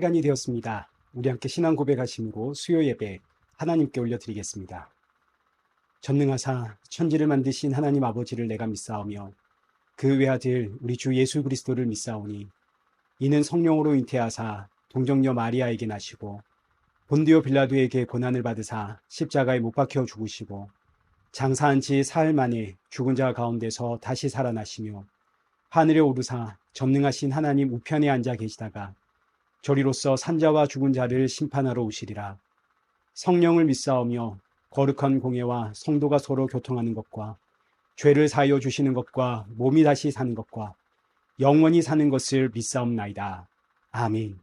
시간이 되었습니다. 우리 함께 신앙 고백하심으로 수요 예배 하나님께 올려드리겠습니다. 전능하사 천지를 만드신 하나님 아버지를 내가 믿사오며 그 외아들 우리 주 예수 그리스도를 믿사오니 이는 성령으로 잉태하사 동정녀 마리아에게 나시고 본디오 빌라도에게 고난을 받으사 십자가에 못 박혀 죽으시고 장사한 지 사흘 만에 죽은 자 가운데서 다시 살아나시며 하늘에 오르사 전능하신 하나님 우편에 앉아 계시다가 저리로서 산자와 죽은 자를 심판하러 오시리라. 성령을 믿사오며 거룩한 공예와 성도가 서로 교통하는 것과 죄를 사하여 주시는 것과 몸이 다시 사는 것과 영원히 사는 것을 믿사옵나이다. 아멘.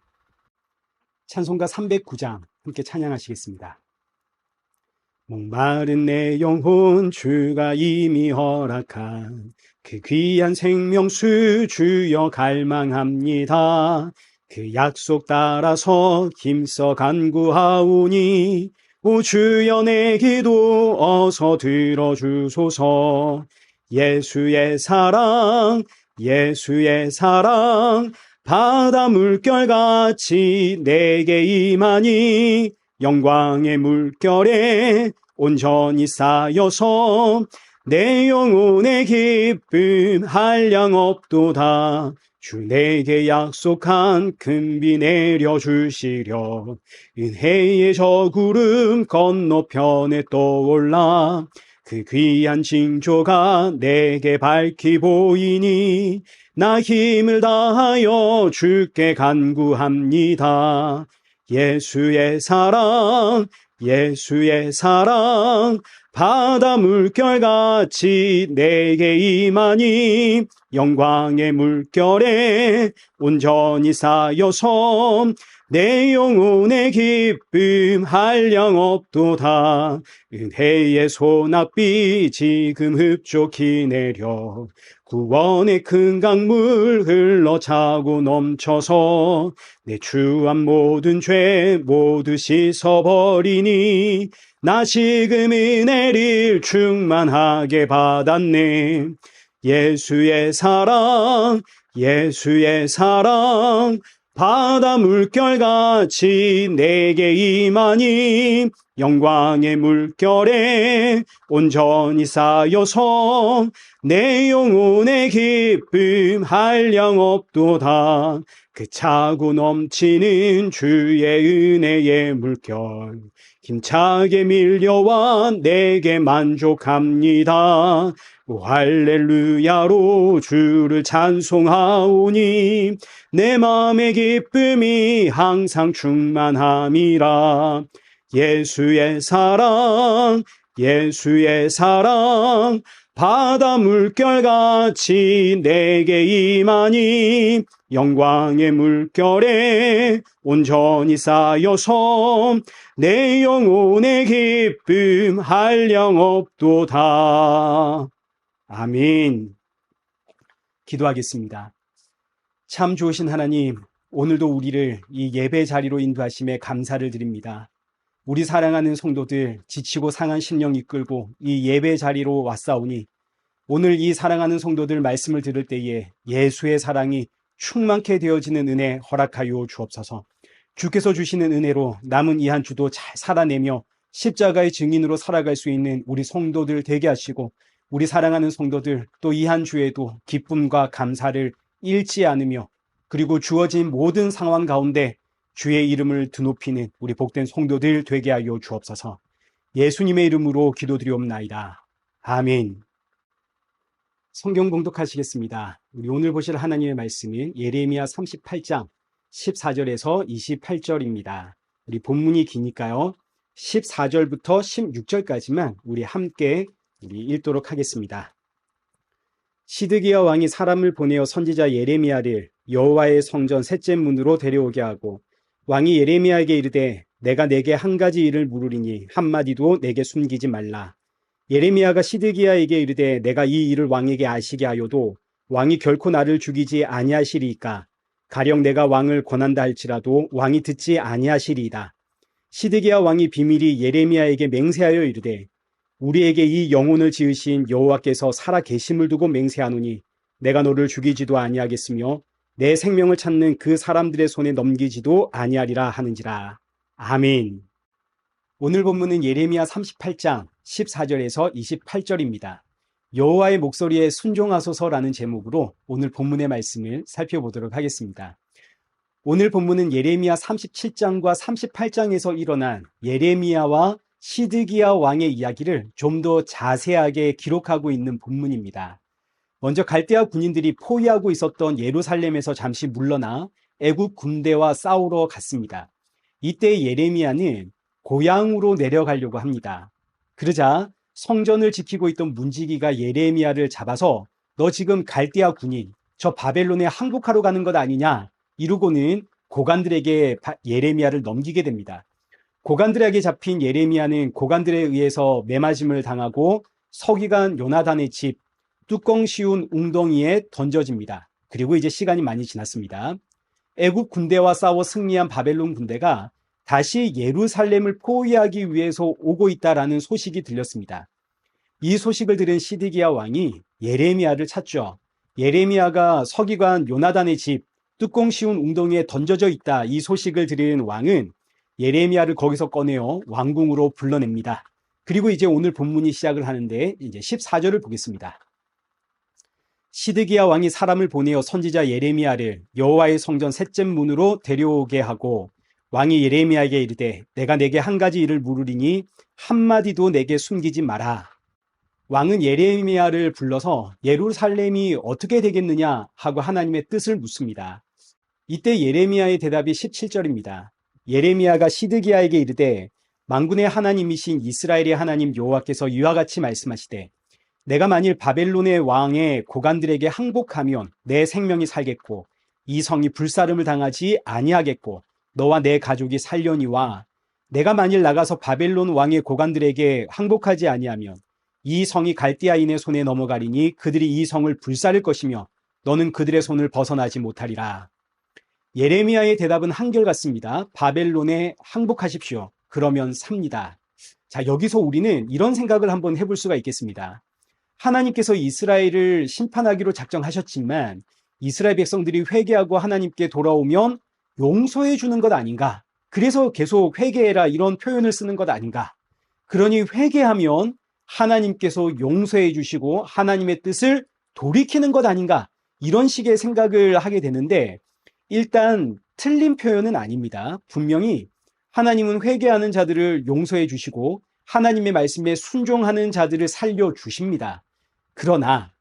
찬송가 309장 함께 찬양하시겠습니다. 목마른 내 영혼 주가 이미 허락한 그 귀한 생명수 주여 갈망합니다. 그 약속 따라서 힘써 간구하오니 오 주여 내 기도 어서 들어주소서. 예수의 사랑 바다 물결같이 내게 임하니 영광의 물결에 온전히 쌓여서 내 영혼의 기쁨 한량 없도다. 주 내게 약속한 큰 비 내려주시려 은혜의 저 구름 건너편에 떠올라 그 귀한 징조가 내게 밝히 보이니 나 힘을 다하여 주께 간구합니다. 예수의 사랑 바다 물결같이 내게 임하니 영광의 물결에 온전히 쌓여서 내 영혼의 기쁨 한량 없도다. 은혜의 소낙비 지금 흡족히 내려 구원의 큰 강물 흘러차고 넘쳐서 내 추한 모든 죄 모두 씻어버리니 나 지금 은혜를 충만하게 받았네. 예수의 사랑 바다 물결같이 내게 임하니 영광의 물결에 온전히 쌓여서 내 영혼의 기쁨 한량 없도다. 그 차고 넘치는 주의 은혜의 물결 힘차게 밀려와 내게 만족합니다. 오 할렐루야로 주를 찬송하오니 내 마음의 기쁨이 항상 충만함이라. 예수의 사랑 바다 물결같이 내게 임하니 영광의 물결에 온전히 쌓여서 내 영혼의 기쁨 한량 없도다. 아멘. 기도하겠습니다. 참 좋으신 하나님, 오늘도 우리를 이 예배 자리로 인도하심에 감사를 드립니다. 우리 사랑하는 성도들 지치고 상한 심령 이끌고 이 예배 자리로 왔사오니 오늘 이 사랑하는 성도들 말씀을 들을 때에 예수의 사랑이 충만케 되어지는 은혜 허락하여 주옵소서. 주께서 주시는 은혜로 남은 이 한 주도 잘 살아내며 십자가의 증인으로 살아갈 수 있는 우리 성도들 되게 하시고 우리 사랑하는 성도들 또 이 한 주에도 기쁨과 감사를 잃지 않으며 그리고 주어진 모든 상황 가운데 주의 이름을 드높이는 우리 복된 성도들 되게 하여 주옵소서. 예수님의 이름으로 기도드리옵나이다. 아멘. 성경 봉독하시겠습니다. 우리 오늘 보실 하나님의 말씀은 예레미야 38장 14절에서 28절입니다. 우리 본문이 기니까요. 14절부터 16절까지만 우리 함께 읽도록 하겠습니다. 시드기야 왕이 사람을 보내어 선지자 예레미야를 여호와의 성전 셋째 문으로 데려오게 하고 왕이 예레미야에게 이르되 내가 내게 한 가지 일을 물으리니 한마디도 내게 숨기지 말라. 예레미야가 시드기야에게 이르되 내가 이 일을 왕에게 아시게 하여도 왕이 결코 나를 죽이지 아니하시리이까. 가령 내가 왕을 권한다 할지라도 왕이 듣지 아니하시리이다. 시드기야 왕이 비밀이 예레미야에게 맹세하여 이르되 우리에게 이 영혼을 지으신 여호와께서 살아 계심을 두고 맹세하노니 내가 너를 죽이지도 아니하겠으며 내 생명을 찾는 그 사람들의 손에 넘기지도 아니하리라 하는지라. 아멘. 오늘 본문은 예레미야 38장 14절에서 28절입니다. 여호와의 목소리에 순종하소서라는 제목으로 오늘 본문의 말씀을 살펴보도록 하겠습니다. 오늘 본문은 예레미야 37장과 38장에서 일어난 예레미야와 시드기야 왕의 이야기를 좀 더 자세하게 기록하고 있는 본문입니다. 먼저 갈대아 군인들이 포위하고 있었던 예루살렘에서 잠시 물러나 애굽 군대와 싸우러 갔습니다. 이때 예레미야는 고향으로 내려가려고 합니다. 그러자 성전을 지키고 있던 문지기가 예레미야를 잡아서 너 지금 갈대아 군인, 저 바벨론에 항복하러 가는 것 아니냐? 이러고는 고관들에게 예레미야를 넘기게 됩니다. 고관들에게 잡힌 예레미야는 고관들에 의해서 매맞음을 당하고 서기관 요나단의 집 뚜껑 씌운 웅덩이에 던져집니다. 그리고 이제 시간이 많이 지났습니다. 애굽 군대와 싸워 승리한 바벨론 군대가 다시 예루살렘을 포위하기 위해서 오고 있다라는 소식이 들렸습니다. 이 소식을 들은 시드기야 왕이 예레미야를 찾죠. 예레미야가 서기관 요나단의 집 뚜껑 씌운 웅덩이에 던져져 있다. 이 소식을 들은 왕은 예레미야를 거기서 꺼내어 왕궁으로 불러냅니다. 그리고 이제 오늘 본문이 시작을 하는데 이제 14절을 보겠습니다. 시드기야 왕이 사람을 보내어 선지자 예레미야를 여호와의 성전 셋째 문으로 데려오게 하고 왕이 예레미야에게 이르되 내가 내게 한 가지 일을 물으리니 한마디도 내게 숨기지 마라. 왕은 예레미야를 불러서 예루살렘이 어떻게 되겠느냐 하고 하나님의 뜻을 묻습니다. 이때 예레미야의 대답이 17절입니다. 예레미야가 시드기야에게 이르되 만군의 하나님이신 이스라엘의 하나님 여호와께서 이와 같이 말씀하시되 내가 만일 바벨론의 왕의 고관들에게 항복하면 내 생명이 살겠고 이 성이 불사름을 당하지 아니하겠고 너와 내 가족이 살려니와 내가 만일 나가서 바벨론 왕의 고관들에게 항복하지 아니하면 이 성이 갈대아인의 손에 넘어가리니 그들이 이 성을 불사를 것이며 너는 그들의 손을 벗어나지 못하리라. 예레미야의 대답은 한결같습니다. 바벨론에 항복하십시오. 그러면 삽니다. 자, 여기서 우리는 이런 생각을 한번 해볼 수가 있겠습니다. 하나님께서 이스라엘을 심판하기로 작정하셨지만 이스라엘 백성들이 회개하고 하나님께 돌아오면 용서해 주는 것 아닌가? 그래서 계속 회개해라 이런 표현을 쓰는 것 아닌가? 그러니 회개하면 하나님께서 용서해 주시고 하나님의 뜻을 돌이키는 것 아닌가? 이런 식의 생각을 하게 되는데 일단 틀린 표현은 아닙니다. 분명히 하나님은 회개하는 자들을 용서해 주시고 하나님의 말씀에 순종하는 자들을 살려 주십니다. 그러나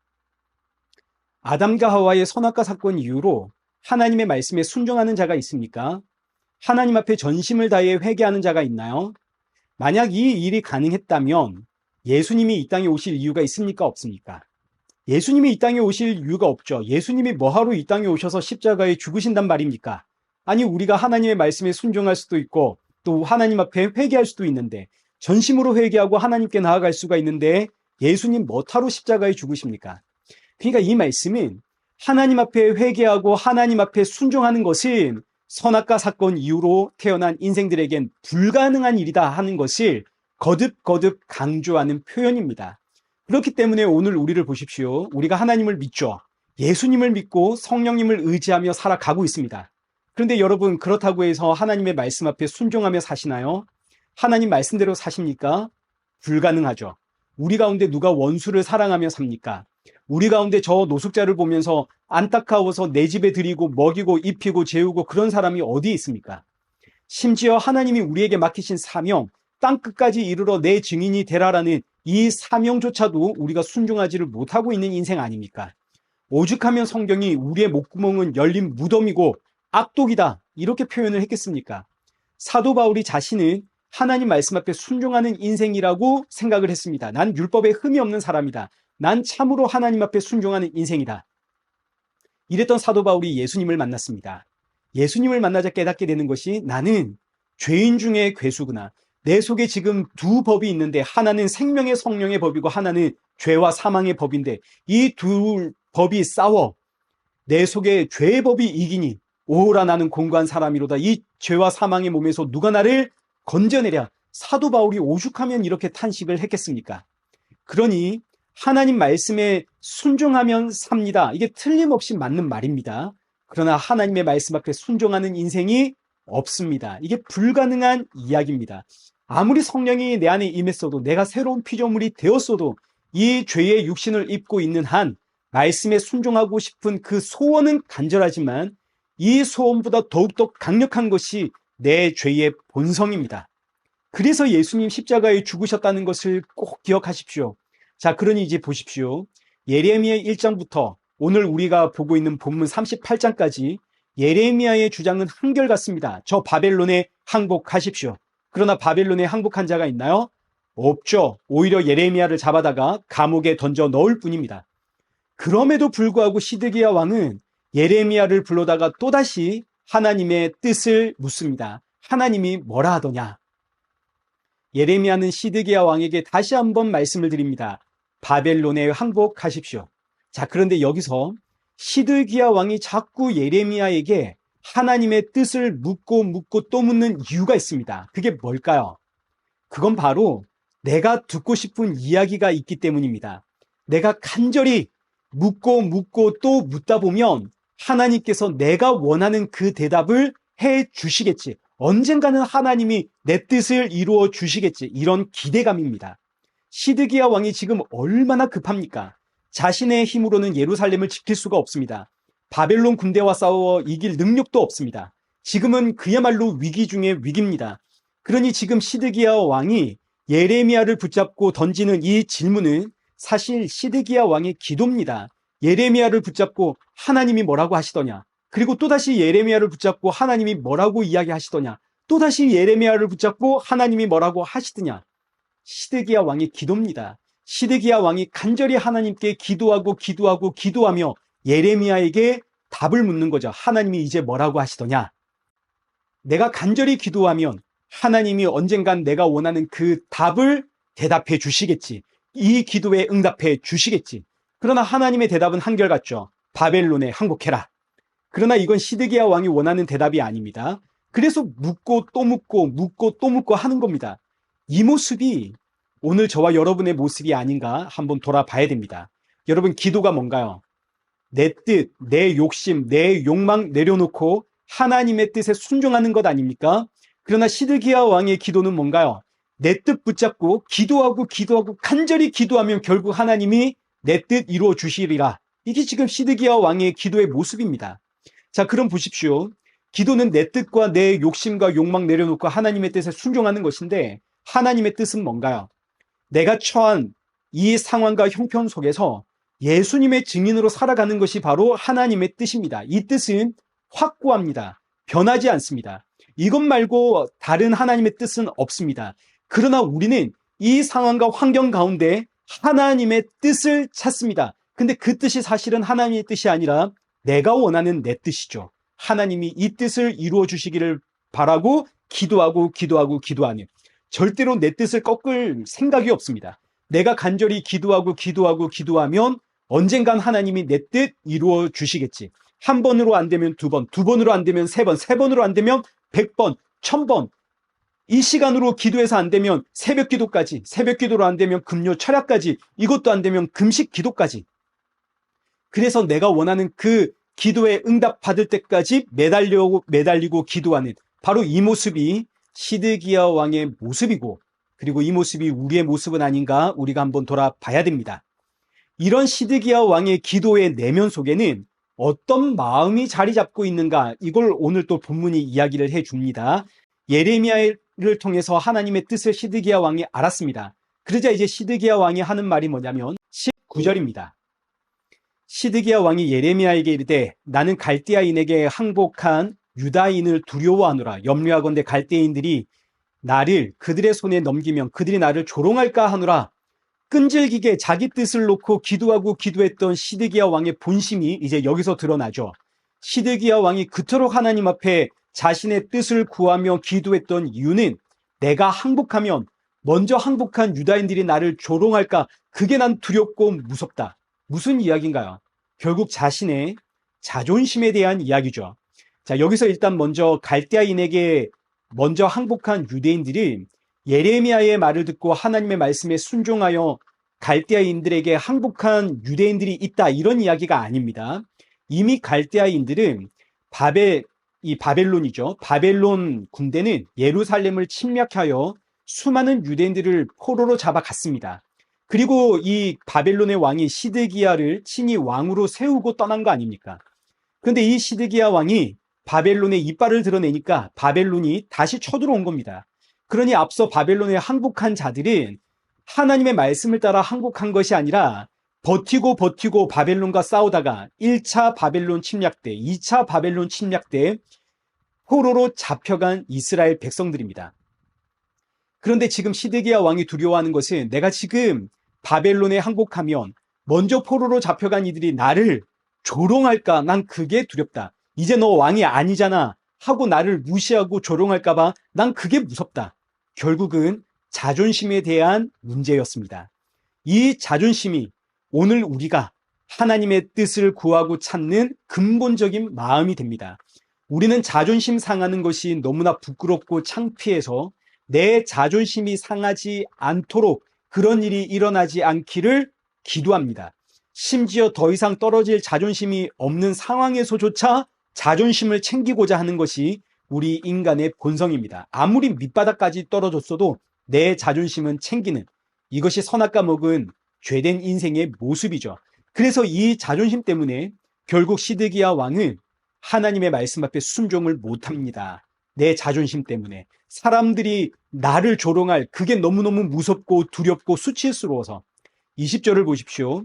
아담과 하와의 선악과 사건 이후로 하나님의 말씀에 순종하는 자가 있습니까? 하나님 앞에 전심을 다해 회개하는 자가 있나요? 만약 이 일이 가능했다면 예수님이 이 땅에 오실 이유가 있습니까? 없습니까? 예수님이 이 땅에 오실 이유가 없죠. 예수님이 뭐하러 이 땅에 오셔서 십자가에 죽으신단 말입니까? 아니, 우리가 하나님의 말씀에 순종할 수도 있고 또 하나님 앞에 회개할 수도 있는데 전심으로 회개하고 하나님께 나아갈 수가 있는데 예수님 뭐하러 십자가에 죽으십니까? 그러니까 이 말씀은 하나님 앞에 회개하고 하나님 앞에 순종하는 것은 선악과 사건 이후로 태어난 인생들에겐 불가능한 일이다 하는 것을 거듭거듭 강조하는 표현입니다. 그렇기 때문에 오늘 우리를 보십시오. 우리가 하나님을 믿죠. 예수님을 믿고 성령님을 의지하며 살아가고 있습니다. 그런데 여러분, 그렇다고 해서 하나님의 말씀 앞에 순종하며 사시나요? 하나님 말씀대로 사십니까? 불가능하죠. 우리 가운데 누가 원수를 사랑하며 삽니까? 우리 가운데 저 노숙자를 보면서 안타까워서 내 집에 들이고 먹이고 입히고 재우고 그런 사람이 어디 있습니까? 심지어 하나님이 우리에게 맡기신 사명, 땅끝까지 이르러 내 증인이 되라라는 이 사명조차도 우리가 순종하지를 못하고 있는 인생 아닙니까? 오죽하면 성경이 우리의 목구멍은 열린 무덤이고 악독이다 이렇게 표현을 했겠습니까? 사도 바울이 자신은 하나님 말씀 앞에 순종하는 인생이라고 생각을 했습니다. 난 율법에 흠이 없는 사람이다. 난 참으로 하나님 앞에 순종하는 인생이다. 이랬던 사도 바울이 예수님을 만났습니다. 예수님을 만나자 깨닫게 되는 것이 나는 죄인 중에 괴수구나. 내 속에 지금 두 법이 있는데 하나는 생명의 성령의 법이고 하나는 죄와 사망의 법인데 이 두 법이 싸워 내 속에 죄의 법이 이기니 오라 나는 공고한 사람이로다. 이 죄와 사망의 몸에서 누가 나를 건져내랴. 사도 바울이 오죽하면 이렇게 탄식을 했겠습니까? 그러니 하나님 말씀에 순종하면 삽니다. 이게 틀림없이 맞는 말입니다. 그러나 하나님의 말씀 앞에 순종하는 인생이 없습니다. 이게 불가능한 이야기입니다. 아무리 성령이 내 안에 임했어도, 내가 새로운 피조물이 되었어도 이 죄의 육신을 입고 있는 한 말씀에 순종하고 싶은 그 소원은 간절하지만 이 소원보다 더욱더 강력한 것이 내 죄의 본성입니다. 그래서 예수님 십자가에 죽으셨다는 것을 꼭 기억하십시오. 자, 그러니 이제 보십시오. 예레미야 1장부터 오늘 우리가 보고 있는 본문 38장까지 예레미야의 주장은 한결같습니다. 저 바벨론에 항복하십시오. 그러나 바벨론에 항복한 자가 있나요? 없죠. 오히려 예레미야를 잡아다가 감옥에 던져 넣을 뿐입니다. 그럼에도 불구하고 시드기야 왕은 예레미야를 불러다가 또다시 하나님의 뜻을 묻습니다. 하나님이 뭐라 하더냐? 예레미야는 시드기야 왕에게 다시 한번 말씀을 드립니다. 바벨론에 항복하십시오. 자, 그런데 여기서 시드기야 왕이 자꾸 예레미야에게 하나님의 뜻을 묻고 또 묻는 이유가 있습니다. 그게 뭘까요? 그건 바로 내가 듣고 싶은 이야기가 있기 때문입니다. 내가 간절히 묻고 또 묻다 보면 하나님께서 내가 원하는 그 대답을 해 주시겠지. 언젠가는 하나님이 내 뜻을 이루어 주시겠지. 이런 기대감입니다. 시드기야 왕이 지금 얼마나 급합니까? 자신의 힘으로는 예루살렘을 지킬 수가 없습니다. 바벨론 군대와 싸워 이길 능력도 없습니다. 지금은 그야말로 위기 중의 위기입니다. 그러니 지금 시드기야 왕이 예레미야를 붙잡고 던지는 이 질문은 사실 시드기야 왕의 기도입니다. 예레미야를 붙잡고 하나님이 뭐라고 하시더냐? 그리고 또다시 예레미야를 붙잡고 하나님이 뭐라고 이야기하시더냐? 또다시 예레미야를 붙잡고 하나님이 뭐라고 하시더냐? 시드기야 왕의 기도입니다. 시드기야 왕이 간절히 하나님께 기도하며 예레미야에게 답을 묻는 거죠. 하나님이 이제 뭐라고 하시더냐? 내가 간절히 기도하면 하나님이 언젠간 내가 원하는 그 답을 대답해 주시겠지. 이 기도에 응답해 주시겠지. 그러나 하나님의 대답은 한결같죠. 바벨론에 항복해라. 그러나 이건 시드기야 왕이 원하는 대답이 아닙니다. 그래서 묻고 또 묻고 하는 겁니다. 이 모습이 오늘 저와 여러분의 모습이 아닌가 한번 돌아봐야 됩니다. 여러분, 기도가 뭔가요? 내 뜻, 내 욕심, 내 욕망 내려놓고 하나님의 뜻에 순종하는 것 아닙니까? 그러나 시드기야 왕의 기도는 뭔가요? 내 뜻 붙잡고 기도하고 간절히 기도하면 결국 하나님이 내 뜻 이루어 주시리라. 이게 지금 시드기야 왕의 기도의 모습입니다. 자, 그럼 보십시오. 기도는 내 뜻과 내 욕심과 욕망 내려놓고 하나님의 뜻에 순종하는 것인데 하나님의 뜻은 뭔가요? 내가 처한 이 상황과 형편 속에서 예수님의 증인으로 살아가는 것이 바로 하나님의 뜻입니다. 이 뜻은 확고합니다. 변하지 않습니다. 이것 말고 다른 하나님의 뜻은 없습니다. 그러나 우리는 이 상황과 환경 가운데 하나님의 뜻을 찾습니다. 근데 그 뜻이 사실은 하나님의 뜻이 아니라 내가 원하는 내 뜻이죠. 하나님이 이 뜻을 이루어 주시기를 바라고 기도하는 절대로 내 뜻을 꺾을 생각이 없습니다. 내가 간절히 기도하면 언젠간 하나님이 내 뜻 이루어 주시겠지. 한 번으로 안 되면 두 번, 두 번으로 안 되면 세 번, 세 번으로 안 되면 100번, 1000번. 이 시간으로 기도해서 안 되면 새벽 기도까지, 새벽 기도로 안 되면 금요 철야까지, 이것도 안 되면 금식 기도까지. 그래서 내가 원하는 그 기도에 응답 받을 때까지 매달리고 기도하는 바로 이 모습이 시드기야 왕의 모습이고, 그리고 이 모습이 우리의 모습은 아닌가 우리가 한번 돌아봐야 됩니다. 이런 시드기야 왕의 기도의 내면 속에는 어떤 마음이 자리 잡고 있는가, 이걸 오늘 또 본문이 이야기를 해줍니다. 예레미야를 통해서 하나님의 뜻을 시드기야 왕이 알았습니다. 그러자 이제 시드기야 왕이 하는 말이 뭐냐면 19절입니다. 시드기야 왕이 예레미야에게 이르되 나는 갈대아인에게 항복한 유다인을 두려워하노라. 염려하건대 갈대인들이 나를 그들의 손에 넘기면 그들이 나를 조롱할까 하노라. 끈질기게 자기 뜻을 놓고 기도했던 시드기야 왕의 본심이 이제 여기서 드러나죠. 시드기야 왕이 그토록 하나님 앞에 자신의 뜻을 구하며 기도했던 이유는 내가 항복하면 먼저 항복한 유다인들이 나를 조롱할까, 그게 난 두렵고 무섭다. 무슨 이야기인가요? 결국 자신의 자존심에 대한 이야기죠. 자, 여기서 일단 먼저 갈대아인에게 먼저 항복한 유대인들이 예레미야의 말을 듣고 하나님의 말씀에 순종하여 갈대아인들에게 항복한 유대인들이 있다, 이런 이야기가 아닙니다. 이미 갈대아인들은 이 바벨론이죠. 바벨론 군대는 예루살렘을 침략하여 수많은 유대인들을 포로로 잡아갔습니다. 그리고 이 바벨론의 왕이 시드기야를 친히 왕으로 세우고 떠난 거 아닙니까? 그런데 이 시드기야 왕이 바벨론의 이빨을 드러내니까 바벨론이 다시 쳐들어온 겁니다. 그러니 앞서 바벨론에 항복한 자들은 하나님의 말씀을 따라 항복한 것이 아니라 버티고 바벨론과 싸우다가 1차 바벨론 침략 때, 2차 바벨론 침략 때 포로로 잡혀간 이스라엘 백성들입니다. 그런데 지금 시드기야 왕이 두려워하는 것은 내가 지금 바벨론에 항복하면 먼저 포로로 잡혀간 이들이 나를 조롱할까? 난 그게 두렵다. 이제 너 왕이 아니잖아 하고 나를 무시하고 조롱할까 봐 난 그게 무섭다. 결국은 자존심에 대한 문제였습니다. 이 자존심이 오늘 우리가 하나님의 뜻을 구하고 찾는 근본적인 마음이 됩니다. 우리는 자존심 상하는 것이 너무나 부끄럽고 창피해서 내 자존심이 상하지 않도록 그런 일이 일어나지 않기를 기도합니다. 심지어 더 이상 떨어질 자존심이 없는 상황에서조차 자존심을 챙기고자 하는 것이 우리 인간의 본성입니다. 아무리 밑바닥까지 떨어졌어도 내 자존심은 챙기는, 이것이 선악과 먹은 죄된 인생의 모습이죠. 그래서 이 자존심 때문에 결국 시드기야 왕은 하나님의 말씀 앞에 순종을 못합니다. 내 자존심 때문에. 사람들이 나를 조롱할 그게 너무너무 무섭고 두렵고 수치스러워서. 20절을 보십시오.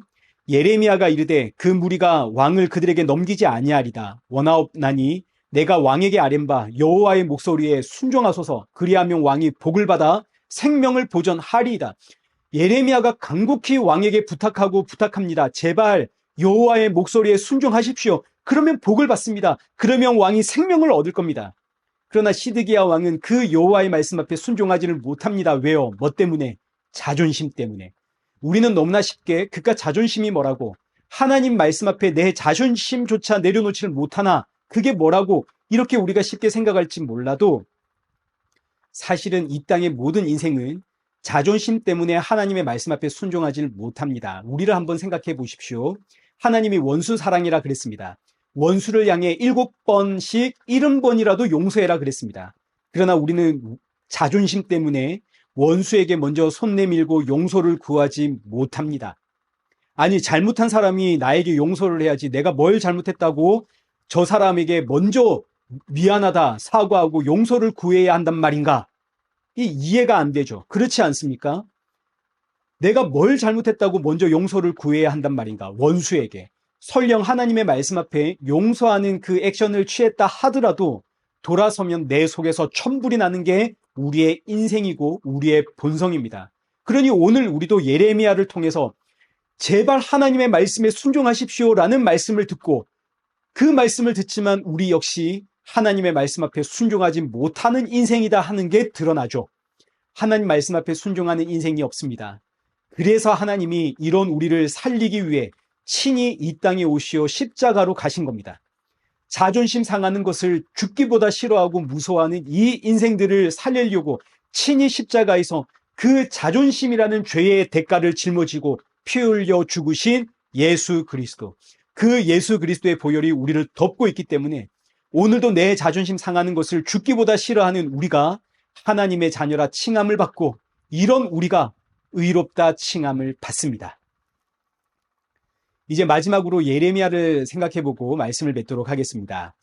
예레미야가 이르되 그 무리가 왕을 그들에게 넘기지 아니하리다. 원하옵나니 내가 왕에게 아뢰바 여호와의 목소리에 순종하소서. 그리하면 왕이 복을 받아 생명을 보전하리이다. 예레미야가 간곡히 왕에게 부탁합니다. 제발 여호와의 목소리에 순종하십시오. 그러면 복을 받습니다. 그러면 왕이 생명을 얻을 겁니다. 그러나 시드기야 왕은 그 여호와의 말씀 앞에 순종하지를 못합니다. 왜요? 뭐 때문에? 자존심 때문에. 우리는 너무나 쉽게 그깟 자존심이 뭐라고, 하나님 말씀 앞에 내 자존심조차 내려놓지를 못하나 그게 뭐라고 이렇게 우리가 쉽게 생각할지 몰라도 사실은 이 땅의 모든 인생은 자존심 때문에 하나님의 말씀 앞에 순종하지를 못합니다. 우리를 한번 생각해 보십시오. 하나님이 원수 사랑이라 그랬습니다. 원수를 향해 7번씩 70번이라도 용서해라 그랬습니다. 그러나 우리는 자존심 때문에 원수에게 먼저 손 내밀고 용서를 구하지 못합니다. 아니, 잘못한 사람이 나에게 용서를 해야지 내가 뭘 잘못했다고 저 사람에게 먼저 미안하다, 사과하고 용서를 구해야 한단 말인가? 이 이해가 안 되죠. 그렇지 않습니까? 내가 뭘 잘못했다고 먼저 용서를 구해야 한단 말인가? 원수에게. 설령 하나님의 말씀 앞에 용서하는 그 액션을 취했다 하더라도 돌아서면 내 속에서 천불이 나는 게 우리의 인생이고 우리의 본성입니다. 그러니 오늘 우리도 예레미야를 통해서 제발 하나님의 말씀에 순종하십시오라는 말씀을 듣고 그 말씀을 듣지만 우리 역시 하나님의 말씀 앞에 순종하지 못하는 인생이다 하는 게 드러나죠. 하나님 말씀 앞에 순종하는 인생이 없습니다. 그래서 하나님이 이런 우리를 살리기 위해 친히 이 땅에 오시어 십자가로 가신 겁니다. 자존심 상하는 것을 죽기보다 싫어하고 무서워하는 이 인생들을 살리려고 친히 십자가에서 그 자존심이라는 죄의 대가를 짊어지고 피 흘려 죽으신 예수 그리스도, 그 예수 그리스도의 보혈이 우리를 덮고 있기 때문에 오늘도 내 자존심 상하는 것을 죽기보다 싫어하는 우리가 하나님의 자녀라 칭함을 받고 이런 우리가 의롭다 칭함을 받습니다. 이제 마지막으로 예레미야를 생각해보고 말씀을 맺도록 하겠습니다.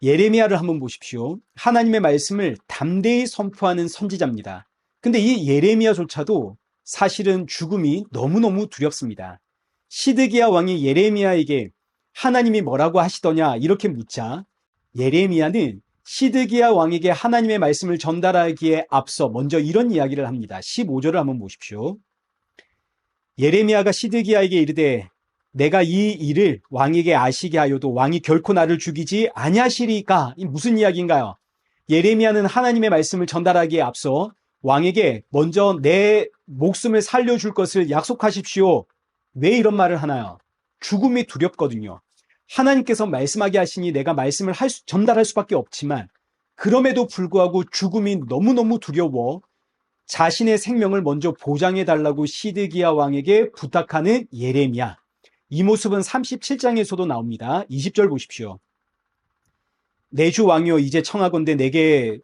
예레미야를 한번 보십시오. 하나님의 말씀을 담대히 선포하는 선지자입니다. 근데 이 예레미야조차도 사실은 죽음이 너무너무 두렵습니다. 시드기야 왕이 예레미야에게 하나님이 뭐라고 하시더냐 이렇게 묻자 예레미야는 시드기야 왕에게 하나님의 말씀을 전달하기에 앞서 먼저 이런 이야기를 합니다. 15절을 한번 보십시오. 예레미야가 시드기야에게 이르되 내가 이 일을 왕에게 아시게 하여도 왕이 결코 나를 죽이지 아니하시리까? 이 무슨 이야기인가요? 예레미야는 하나님의 말씀을 전달하기에 앞서 왕에게 먼저 내 목숨을 살려줄 것을 약속하십시오. 왜 이런 말을 하나요? 죽음이 두렵거든요. 하나님께서 말씀하게 하시니 내가 말씀을 전달할 수밖에 없지만 그럼에도 불구하고 죽음이 너무너무 두려워 자신의 생명을 먼저 보장해 달라고 시드기야 왕에게 부탁하는 예레미야. 이 모습은 37장에서도 나옵니다. 20절 보십시오. 내 주 왕이여 이제 청하건대 내게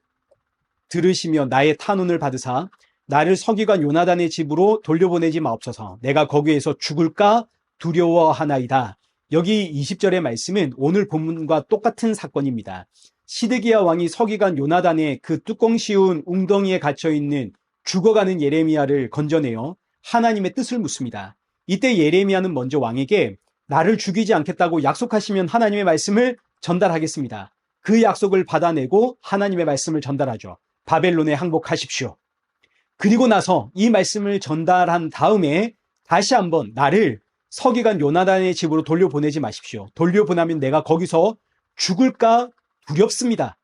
들으시며 나의 탄원을 받으사 나를 서기관 요나단의 집으로 돌려보내지 마옵소서. 내가 거기에서 죽을까 두려워하나이다. 여기 20절의 말씀은 오늘 본문과 똑같은 사건입니다. 시드기야 왕이 서기관 요나단의 그 뚜껑 씌운 웅덩이에 갇혀있는 죽어가는 예레미야를 건져내어 하나님의 뜻을 묻습니다. 이때 예레미야는 먼저 왕에게 나를 죽이지 않겠다고 약속하시면 하나님의 말씀을 전달하겠습니다. 그 약속을 받아내고 하나님의 말씀을 전달하죠. 바벨론에 항복하십시오. 그리고 나서 이 말씀을 전달한 다음에 다시 한번 나를 서기관 요나단의 집으로 돌려보내지 마십시오. 돌려보내면 내가 거기서 죽을까 두렵습니다.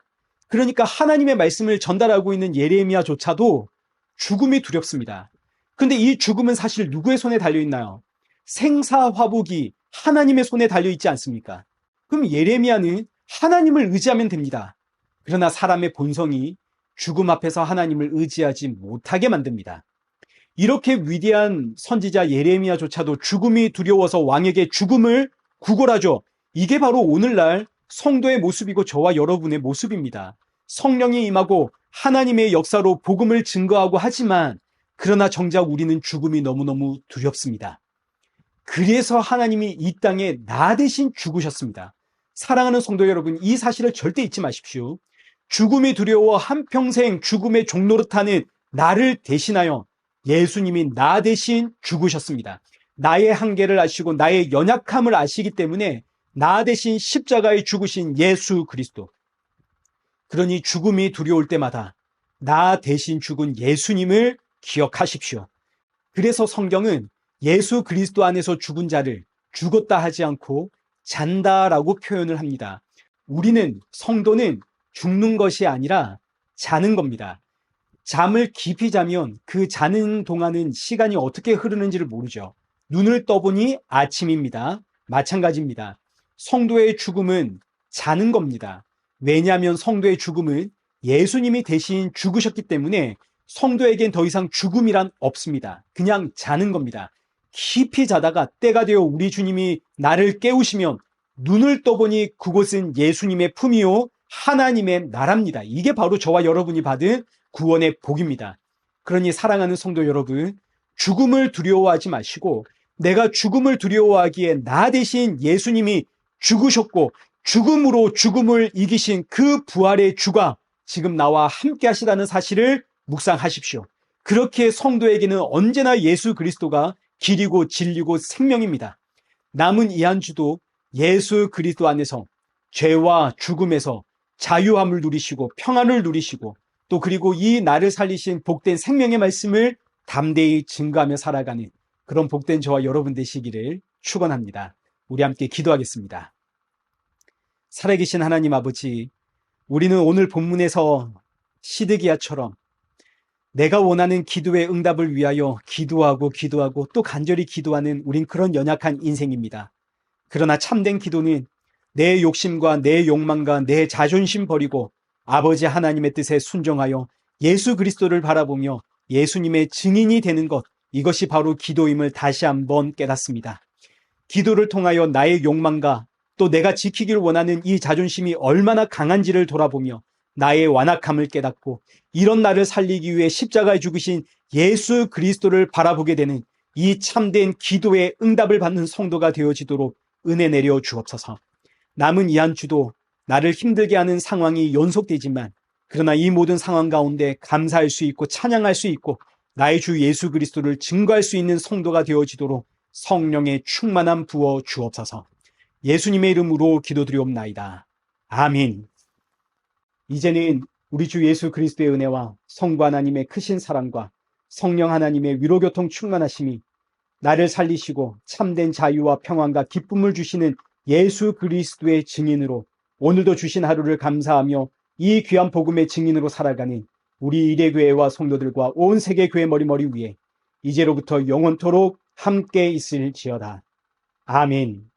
그러니까 하나님의 말씀을 전달하고 있는 예레미야조차도 죽음이 두렵습니다. 근데 이 죽음은 사실 누구의 손에 달려있나요? 생사화복이 하나님의 손에 달려있지 않습니까? 그럼 예레미야는 하나님을 의지하면 됩니다. 그러나 사람의 본성이 죽음 앞에서 하나님을 의지하지 못하게 만듭니다. 이렇게 위대한 선지자 예레미야조차도 죽음이 두려워서 왕에게 죽음을 구걸하죠. 이게 바로 오늘날 성도의 모습이고 저와 여러분의 모습입니다. 성령이 임하고 하나님의 역사로 복음을 증거하고 하지만 그러나 정작 우리는 죽음이 너무너무 두렵습니다. 그래서 하나님이 이 땅에 나 대신 죽으셨습니다. 사랑하는 성도 여러분, 이 사실을 절대 잊지 마십시오. 죽음이 두려워 한평생 죽음의 종노릇하는 나를 대신하여 예수님이 나 대신 죽으셨습니다. 나의 한계를 아시고 나의 연약함을 아시기 때문에 나 대신 십자가에 죽으신 예수 그리스도. 그러니 죽음이 두려울 때마다 나 대신 죽은 예수님을 기억하십시오. 그래서 성경은 예수 그리스도 안에서 죽은 자를 죽었다 하지 않고 잔다라고 표현을 합니다. 우리는, 성도는 죽는 것이 아니라 자는 겁니다. 잠을 깊이 자면 그 자는 동안은 시간이 어떻게 흐르는지를 모르죠. 눈을 떠보니 아침입니다. 마찬가지입니다. 성도의 죽음은 자는 겁니다. 왜냐하면 성도의 죽음은 예수님이 대신 죽으셨기 때문에 성도에겐 더 이상 죽음이란 없습니다. 그냥 자는 겁니다. 깊이 자다가 때가 되어 우리 주님이 나를 깨우시면 눈을 떠보니 그곳은 예수님의 품이요 하나님의 나라입니다. 이게 바로 저와 여러분이 받은 구원의 복입니다. 그러니 사랑하는 성도 여러분, 죽음을 두려워하지 마시고 내가 죽음을 두려워하기에 나 대신 예수님이 죽으셨고 죽음으로 죽음을 이기신 그 부활의 주가 지금 나와 함께 하시다는 사실을 묵상하십시오. 그렇게 성도에게는 언제나 예수 그리스도가 길이고 진리고 생명입니다. 남은 이 한 주도 예수 그리스도 안에서 죄와 죽음에서 자유함을 누리시고 평안을 누리시고 또 그리고 이 나를 살리신 복된 생명의 말씀을 담대히 증거하며 살아가는 그런 복된 저와 여러분 되시기를 축원합니다. 우리 함께 기도하겠습니다. 살아계신 하나님 아버지, 우리는 오늘 본문에서 시드기야처럼 내가 원하는 기도의 응답을 위하여 기도하고 또 간절히 기도하는 우린 그런 연약한 인생입니다. 그러나 참된 기도는 내 욕심과 내 욕망과 내 자존심 버리고 아버지 하나님의 뜻에 순종하여 예수 그리스도를 바라보며 예수님의 증인이 되는 것, 이것이 바로 기도임을 다시 한번 깨닫습니다. 기도를 통하여 나의 욕망과 또 내가 지키길 원하는 이 자존심이 얼마나 강한지를 돌아보며 나의 완악함을 깨닫고 이런 나를 살리기 위해 십자가에 죽으신 예수 그리스도를 바라보게 되는 이 참된 기도의 응답을 받는 성도가 되어지도록 은혜 내려 주옵소서. 남은 이 한 주도 나를 힘들게 하는 상황이 연속되지만 그러나 이 모든 상황 가운데 감사할 수 있고 찬양할 수 있고 나의 주 예수 그리스도를 증거할 수 있는 성도가 되어지도록 성령의 충만함 부어 주옵소서. 예수님의 이름으로 기도드리옵나이다. 아멘. 이제는 우리 주 예수 그리스도의 은혜와 성부 하나님의 크신 사랑과 성령 하나님의 위로교통 충만하심이 나를 살리시고 참된 자유와 평안과 기쁨을 주시는 예수 그리스도의 증인으로 오늘도 주신 하루를 감사하며 이 귀한 복음의 증인으로 살아가는 우리 이레교회와 성도들과 온 세계 교회 머리머리 위에 이제로부터 영원토록 함께 있을지어다. 아멘.